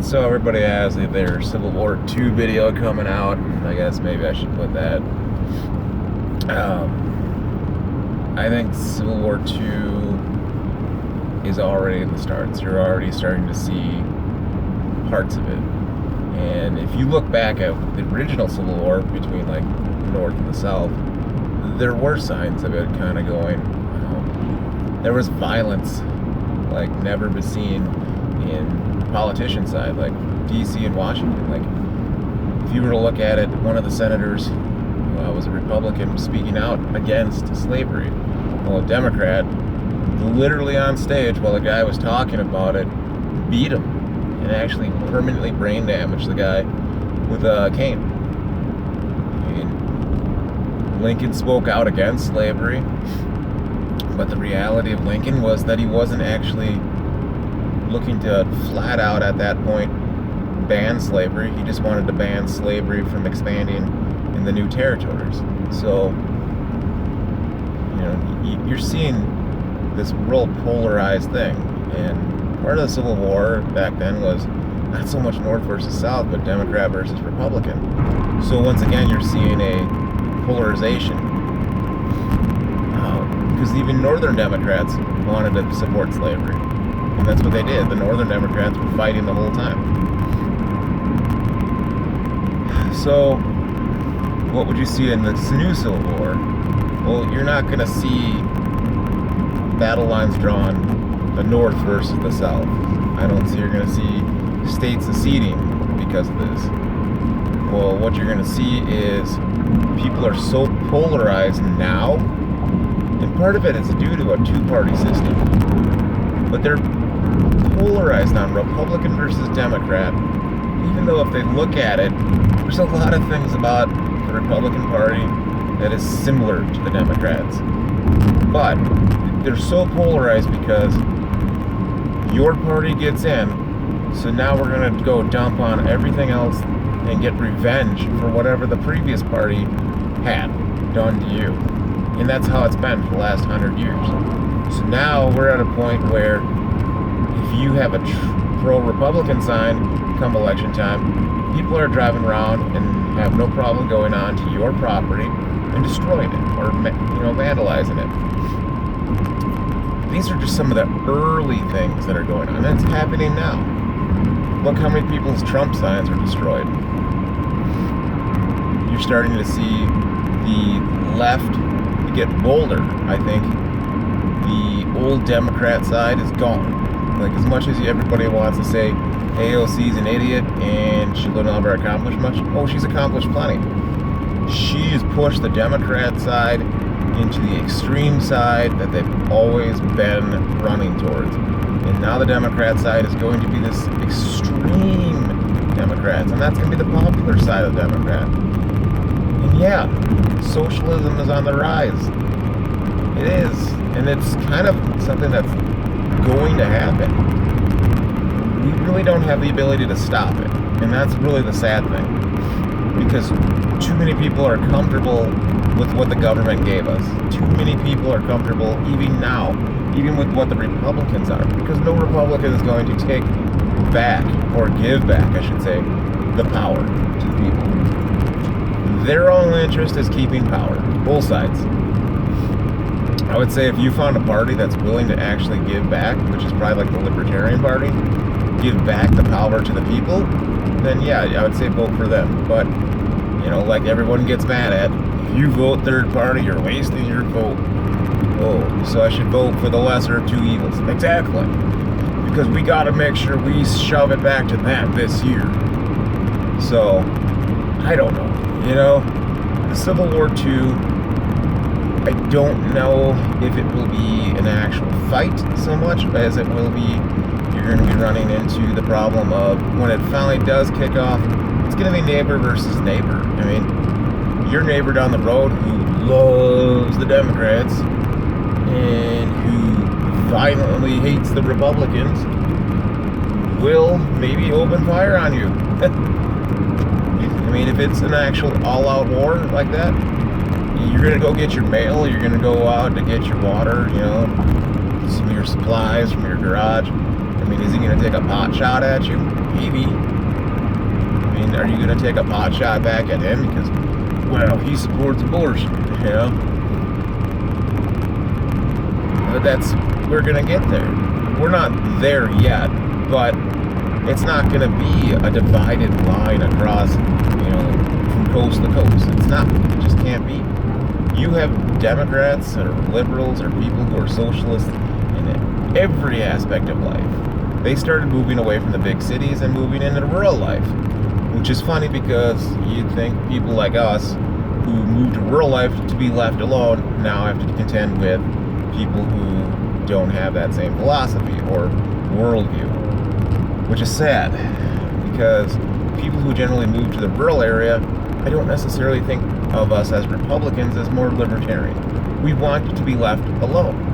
So everybody has their Civil War II video coming out. I guess maybe I should put that. I think Civil War II is already in the starts. You're already starting to see parts of it. And if you look back at the original Civil War between like the North and the South, there were signs of it kind of going. There was violence like never been seen in the politician side, like DC and Washington. Like if you were to look at it, one of the senators was a Republican speaking out against slavery. Well, a Democrat, literally on stage while the guy was talking about it, beat him and actually permanently brain damaged the guy with a cane. Lincoln spoke out against slavery, but the reality of Lincoln was that he wasn't actually looking to flat out at that point ban slavery. He just wanted to ban slavery from expanding in the new territories. So, you're seeing this real polarized thing. And part of the Civil War back then was not so much North versus South, but Democrat versus Republican. So once again, you're seeing a polarization. Because even Northern Democrats wanted to support slavery. And that's what they did. The Northern Democrats were fighting the whole time. So, what would you see in this new Civil War? Well, you're not going to see battle lines drawn, the North versus the South. I don't see you're going to see states seceding because of this. Well, what you're going to see is people are so polarized now, and part of it is due to a two-party system. But they're polarized on Republican versus Democrat, even though if they look at it, there's a lot of things about the Republican Party that is similar to the Democrats. But they're so polarized because your party gets in, so now we're going to go dump on everything else and get revenge for whatever the previous party had done to you. And that's how it's been for the last 100 years. So now we're at a point where if you have a pro-Republican sign come election time, people are driving around and have no problem going on to your property and destroying it or vandalizing it. These are just some of the early things that are going on. And it's happening now. Look how many people's Trump signs are destroyed. You're starting to see the left get bolder. I think the old Democrat side is gone. Like, as much as everybody wants to say AOC's an idiot and she'll never accomplish much, oh, she's accomplished plenty. She has pushed the Democrat side into the extreme side that they've always been running towards. And now the Democrat side is going to be this extreme Democrats, and that's going to be the popular side of the Democrat. And yeah, socialism is on the rise. It is. And it's kind of something that's going to happen. We really don't have the ability to stop it. And that's really the sad thing. Because too many people are comfortable with what the government gave us. Too many people are comfortable, even now, even with what the Republicans are. Because no Republican is going to take back, or give back, I should say, the power to the people. Their only interest is keeping power. Both sides. I would say if you found a party that's willing to actually give back, which is probably like the Libertarian Party, give back the power to the people, then yeah, I would say vote for them. But, like everyone gets mad at, if you vote third party, you're wasting your vote. Oh, so I should vote for the lesser of two evils. Exactly. Because we gotta make sure we shove it back to them this year. So, I don't know. The Civil War II, I don't know if it will be an actual fight so much as it will be, you're going to be running into the problem of when it finally does kick off, it's going to be neighbor versus neighbor. I mean, your neighbor down the road who loves the Democrats and who violently hates the Republicans will maybe open fire on you. I mean, if it's an actual all-out war like that, you're going to go get your mail, you're going to go out to get your water, some of your supplies from your garage, and mean, is he going to take a pot shot at you? Maybe. I mean, are you going to take a pot shot back at him because, well, he supports abortion, you know? But we're going to get there. We're not there yet, but it's not going to be a divided line across, you know, from coast to coast. It's not. It just can't be. You have Democrats or liberals or people who are socialists in every aspect of life. They started moving away from the big cities and moving into rural life, which is funny because you'd think people like us who moved to rural life to be left alone now have to contend with people who don't have that same philosophy or worldview, which is sad because people who generally move to the rural area, I don't necessarily think of us as Republicans as more libertarian. We want to be left alone.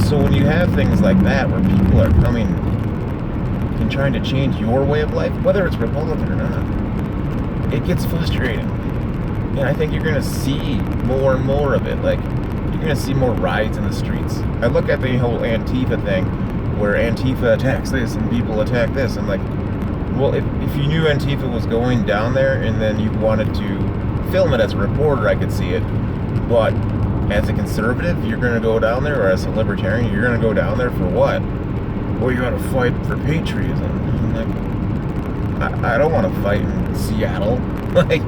So when you have things like that where people are coming and trying to change your way of life, whether it's Republican or not, it gets frustrating. And I think you're going to see more and more of it. Like, you're going to see more riots in the streets. I look at the whole Antifa thing where Antifa attacks this and people attack this. I'm like, well, if you knew Antifa was going down there and then you wanted to film it as a reporter, I could see it. But as a conservative, you're going to go down there, or as a libertarian, you're going to go down there for what? Well, you got to fight for patriotism. I'm like, I don't want to fight in Seattle. Like,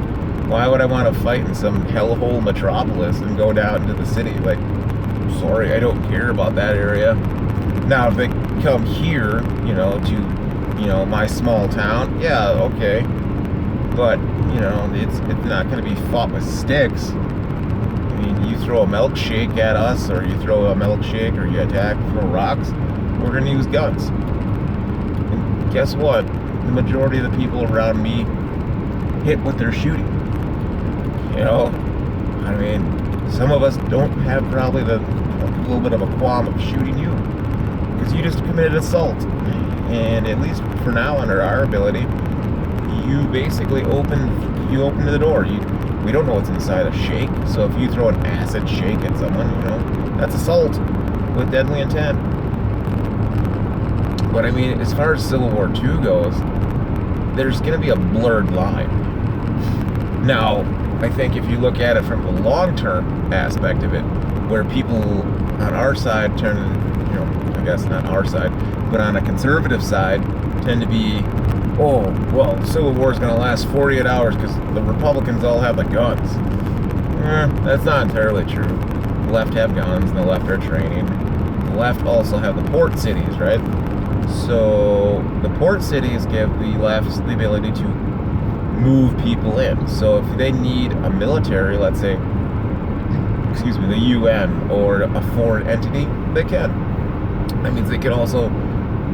why would I want to fight in some hellhole metropolis and go down into the city? Like, sorry, I don't care about that area. Now, if they come here, you know, to, you know, my small town, yeah, okay. But, you know, it's not going to be fought with sticks. I mean, you throw a milkshake at us, or you throw a milkshake, or you attack, throw rocks, we're going to use guns. And guess what? The majority of the people around me hit what they're shooting. You know? I mean, some of us don't have probably a little bit of a qualm of shooting you, because you just committed assault. And at least for now, under our ability, you basically open the door. We don't know what's inside a shake, so if you throw an acid shake at someone, you know, that's assault with deadly intent. But I mean, as far as Civil War II goes, there's going to be a blurred line. Now, I think if you look at it from the long-term aspect of it, where people on our side turn, you know, I guess not our side, but on a conservative side, tend to be, oh, well, the Civil War is going to last 48 hours because the Republicans all have the guns. That's not entirely true. The left have guns, and the left are training. The left also have the port cities, right? So the port cities give the left the ability to move people in. So if they need a military, let's say, the UN or a foreign entity, they can. That means they can also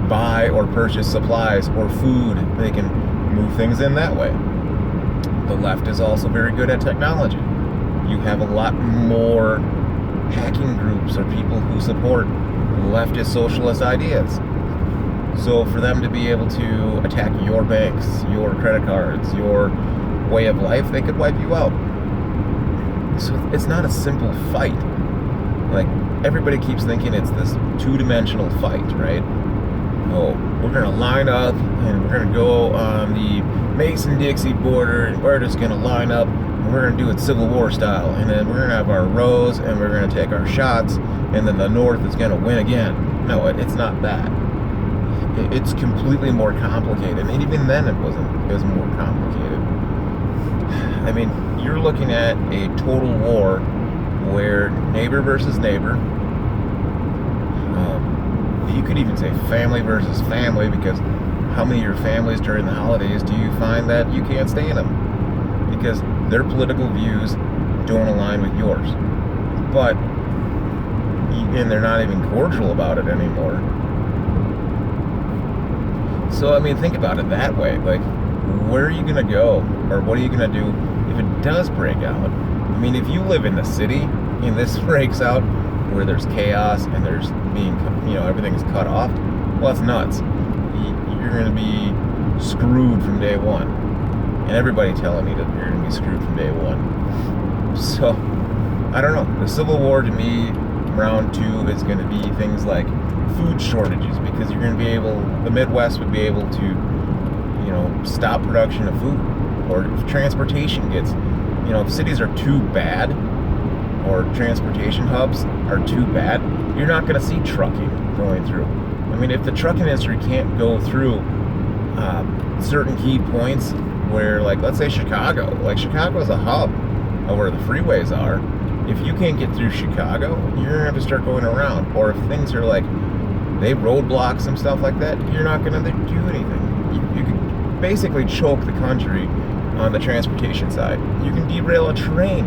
buy or purchase supplies or food. They can move things in that way. The left is also very good at technology. You have a lot more hacking groups or people who support leftist socialist ideas. So for them to be able to attack your banks, your credit cards, your way of life, they could wipe you out. So it's not a simple fight. Like, everybody keeps thinking it's this two-dimensional fight, right? Oh, we're going to line up and we're going to go on the Mason-Dixie border and we're just going to line up and we're going to do it Civil War style. And then we're going to have our rows and we're going to take our shots and then the North is going to win again. No, it's not that. It's completely more complicated. And even then it was more complicated. I mean, you're looking at a total war where neighbor versus neighbor, you could even say family versus family, because how many of your families during the holidays do you find that you can't stand them? Because their political views don't align with yours. And they're not even cordial about it anymore. So, I mean, think about it that way. Like, where are you going to go? Or what are you going to do if it does break out? I mean, if you live in the city and this breaks out where there's chaos and there's everything's cut off, well, that's nuts. You're going to be screwed from day one. And everybody telling me that you're going to be screwed from day one. So, I don't know. The Civil War, to me, round two is going to be things like food shortages, because you're going to be able, the Midwest would be able to, stop production of food. Or if transportation gets, if cities are too bad, or transportation hubs are too bad, you're not going to see trucking going through. I mean, if the trucking industry can't go through certain key points where, like, let's say Chicago is a hub of where the freeways are. If you can't get through Chicago, you're going to have to start going around. Or if things are like, they roadblock some stuff like that, you're not going to do anything. You can basically choke the country on the transportation side. You can derail a train.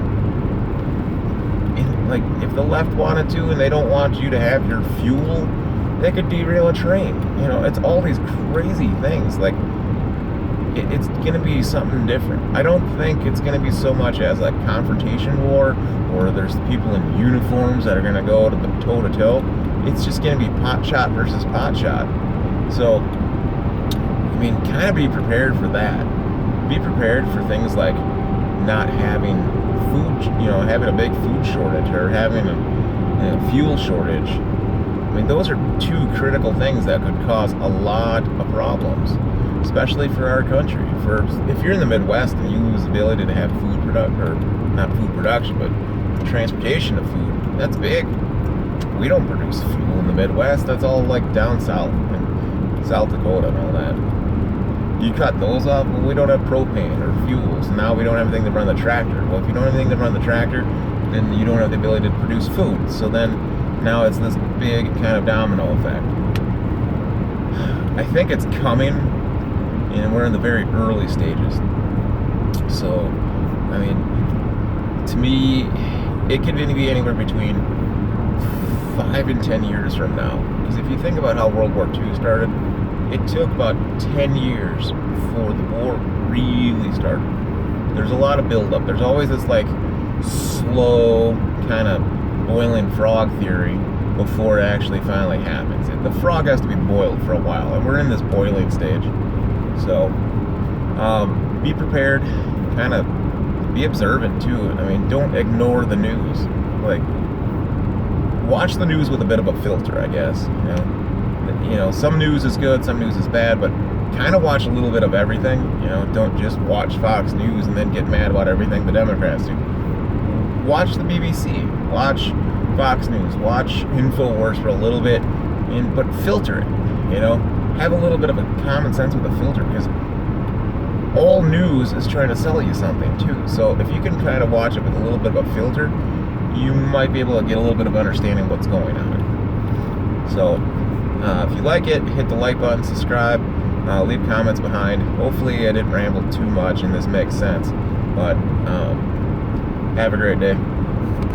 And, like, if the left wanted to and they don't want you to have your fuel, they could derail a train. It's all these crazy things. Like, it's going to be something different. I don't think it's going to be so much as like confrontation war, or there's people in uniforms that are going to go to the toe-to-toe. It's just going to be pot shot versus pot shot. So, I mean, kind of be prepared for that. Be prepared for things like not having food, having a big food shortage, or having a fuel shortage. I mean, those are two critical things that could cause a lot of problems, especially for our country. If you're in the Midwest and you lose the ability to have not food production, but transportation of food, that's big. We don't produce fuel in the Midwest. That's all like down south, and South Dakota and all that. You cut those off, well, we don't have propane or fuel, so now we don't have anything to run the tractor. Well, if you don't have anything to run the tractor, then you don't have the ability to produce food. So then, now it's this big kind of domino effect. I think it's coming, and we're in the very early stages. So, I mean, to me, it could be anywhere between 5 and 10 years from now. Because if you think about how World War II started, it took about 10 years before the war really started. There's a lot of buildup. There's always this like slow kind of boiling frog theory before it actually finally happens. The frog has to be boiled for a while, and we're in this boiling stage. So be prepared, kind of be observant too. I mean, don't ignore the news. Like, watch the news with a bit of a filter, I guess. Some news is good, some news is bad, but kind of watch a little bit of everything. Don't just watch Fox News and then get mad about everything the Democrats do. Watch the BBC, watch Fox News, watch InfoWars for a little bit, but filter it. Have a little bit of a common sense with a filter, because all news is trying to sell you something too. So if you can kind of watch it with a little bit of a filter, you might be able to get a little bit of understanding what's going on. So if you like it, hit the like button, subscribe, leave comments behind. Hopefully I didn't ramble too much and this makes sense. But have a great day.